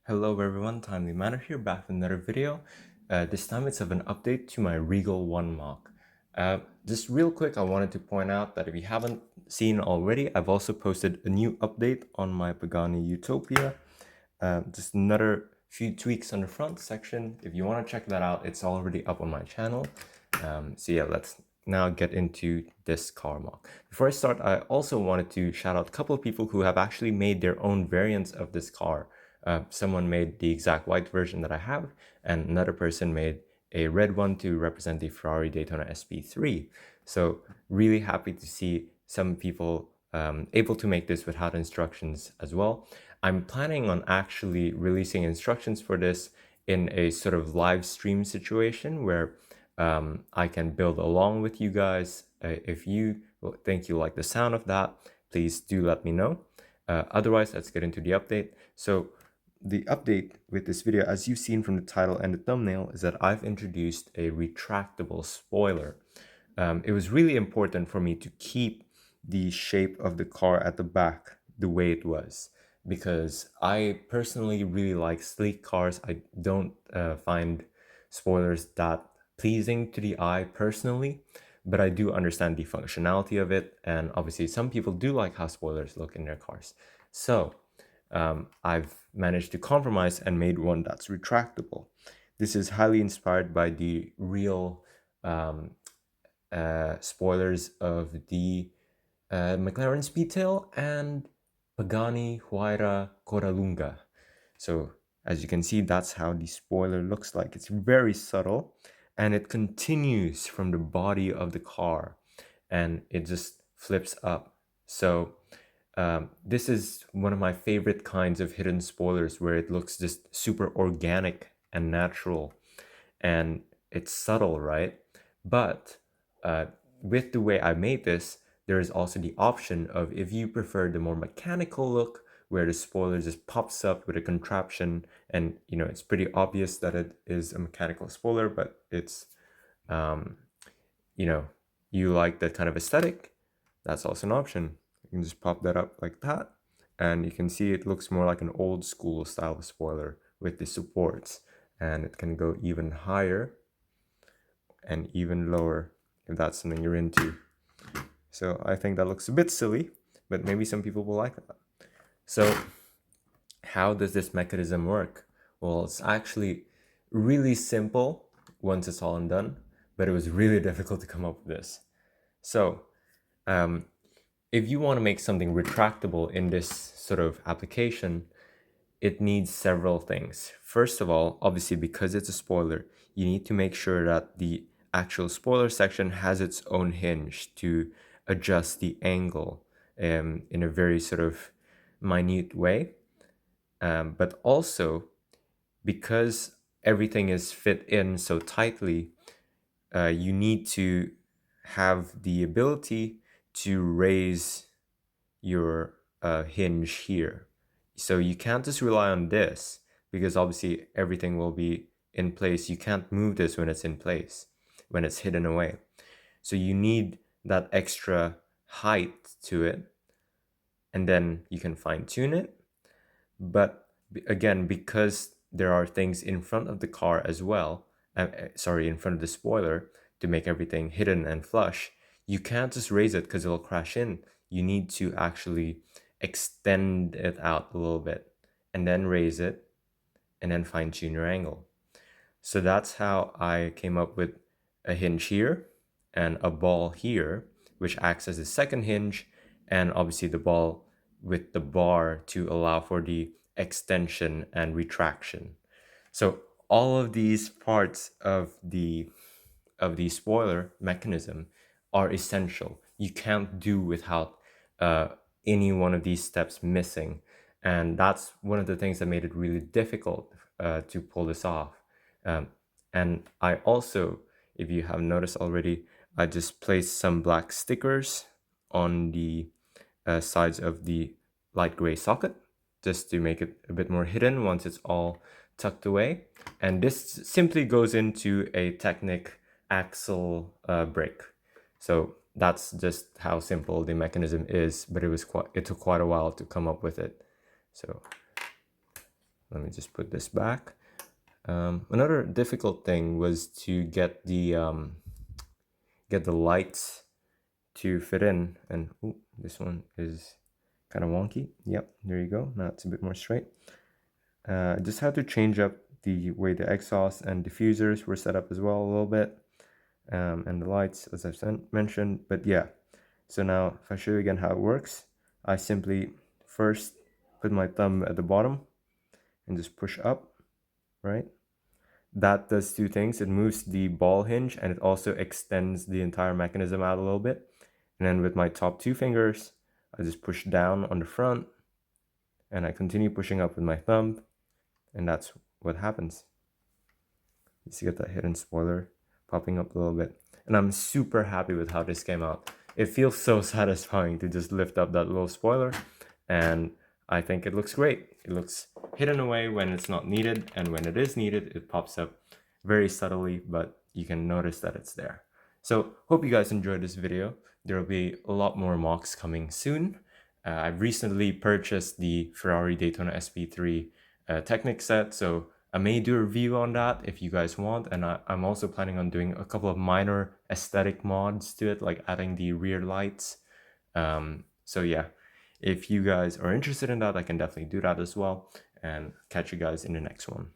Hello everyone, Timely Manor here, back with another video. This time it's of an update to my Regal 1 MOC. Just real quick, I wanted to point out that if you haven't seen already, I've also posted a new update on my Pagani Utopia. Just another few tweaks on the front section. If you want to check that out, it's already up on my channel. So yeah, let's now get into this car MOC. Before I start, I also wanted to shout out a couple of people who have actually made their own variants of this car. Someone made the exact white version that I have, and another person made a red one to represent the Ferrari Daytona SP3. So really happy to see some people able to make this without instructions as well. I'm planning on actually releasing instructions for this in a sort of live stream situation where I can build along with you guys. If you think you like the sound of that, please do let me know. Otherwise, let's get into the update. So the update with this video, as you've seen from the title and the thumbnail, is that I've introduced a retractable spoiler. It was really important for me to keep the shape of the car at the back the way it was, because I personally really like sleek cars. I don't find spoilers that pleasing to the eye personally, but I do understand the functionality of it, and obviously some people do like how spoilers look in their cars. So I've managed to compromise and made one that's retractable. This is highly inspired by the real spoilers of the McLaren Speedtail and Pagani Huayra Coralunga. So as you can see, that's how the spoiler looks like. It's very subtle, and it continues from the body of the car, and it just flips up. So this is one of my favorite kinds of hidden spoilers, where it looks just super organic and natural, and it's subtle, right? But with the way I made this, there is also the option of, if you prefer the more mechanical look, where the spoiler just pops up with a contraption, and it's pretty obvious that it is a mechanical spoiler, but it's you like that kind of aesthetic, that's also an option. You can just pop that up like that, and you can see it looks more like an old school style of spoiler with the supports, and it can go even higher and even lower if that's something you're into. So I think that looks a bit silly, but maybe some people will like that. So how does this mechanism work? Well, it's actually really simple once it's all done, but it was really difficult to come up with this. So if you want to make something retractable in this sort of application, it needs several things. First of all, obviously, because it's a spoiler, you need to make sure that the actual spoiler section has its own hinge to adjust the angle in a very sort of minute way. But also, because everything is fit in so tightly, you need to have the ability to raise your hinge here. So you can't just rely on this, because obviously everything will be in place. You can't move this when it's in place, when it's hidden away. So you need that extra height to it, and then you can fine tune it. But again, because there are things in front of the car as well, in front of the spoiler, to make everything hidden and flush, you can't just raise it because it'll crash in. You need to actually extend it out a little bit and then raise it and then fine tune your angle. So that's how I came up with a hinge here and a ball here, which acts as a second hinge, and obviously the ball with the bar to allow for the extension and retraction. So all of these parts of the spoiler mechanism are essential. You can't do without any one of these steps missing, and that's one of the things that made it really difficult to pull this off. And I also, if you have noticed already, I just placed some black stickers on the sides of the light gray socket, just to make it a bit more hidden once it's all tucked away. And this simply goes into a Technic axle brake. So that's just how simple the mechanism is, but it took quite a while to come up with it. So let me just put this back. Another difficult thing was to get the lights to fit in, and ooh, this one is kind of wonky. Yep, there you go. Now it's a bit more straight. Just had to change up the way the exhaust and diffusers were set up as well a little bit, and the lights, as I've mentioned. But yeah, so now if I show you again how it works, I simply first put my thumb at the bottom and just push up, right? That does two things. It moves the ball hinge and it also extends the entire mechanism out a little bit. And then with my top two fingers, I just push down on the front and I continue pushing up with my thumb, and that's what happens. You see, get that hidden spoiler popping up a little bit. And I'm super happy with how this came out. It feels so satisfying to just lift up that little spoiler, and I think it looks great. It looks hidden away when it's not needed, and when it is needed, it pops up very subtly, but you can notice that it's there. So hope you guys enjoyed this video. There will be a lot more MOCs coming soon. I've recently purchased the Ferrari Daytona SP3 Technic set, so I may do a review on that if you guys want, and I'm also planning on doing a couple of minor aesthetic mods to it, like adding the rear lights. So yeah, if you guys are interested in that, I can definitely do that as well, and catch you guys in the next one.